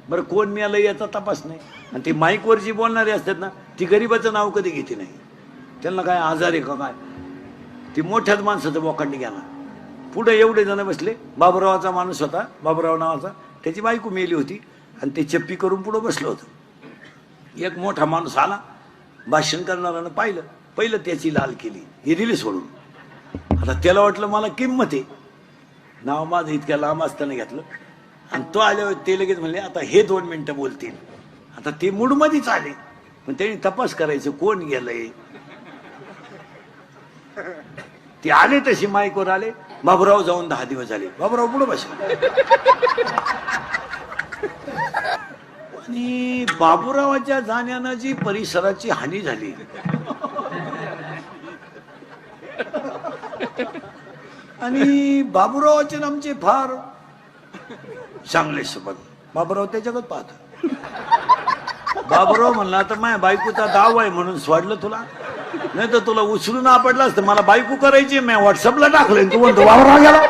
बरं कोण मिळालं याचा तपास नाही. आणि ती माईकवर जी बोलणारी असतात ना ती गरीबाचं नाव कधी घेते नाही. त्यांना काय आजार आहे का काय, ती मोठ्याच माणसाचं बोकांडी घ्याला. पुढे एवढे जण बसले. बाबुरावाचा माणूस होता, बाबुराव नावाचा, त्याची बायको मेली होती आणि ते चप्पी करून पुढं बसलं होतं. एक मोठा माणूस आला, भाषण करणाऱ्यानं पाहिलं, पहिलं त्याची लाल केली, ही दिली सोडून. आता त्याला वाटलं मला किंमत आहे, नाव माझं इतक्या लांब असताना घेतलं. आणि तो आल्यावर ते लगेच म्हणले आता हे 2 मिनिटं बोलतील. आता ते मूडमध्येच आले, पण त्यांनी तपास करायचं कोण गेलंय. ते आले तशी माईकवर आले. बाबुराव जाऊन 10 दिवस झाले. बाबुराव पुढे बसले. आणि बाबुरावाच्या जाण्यानं जी परिसराची हानी झाली, आणि बाबुरावाचे नामचे फार चांगले सोबत. बाबुराव त्याच्याकडे पाहत. बाबुराव म्हणला तर माझ्या बायकोचा दाव आहे म्हणून सोडलं तुला, नाही तर तुला उचलून आपडला असतं. मला बायको करायची, मी व्हॉट्सअपला टाकलं, तू म्हणतो बाबुराव गेला.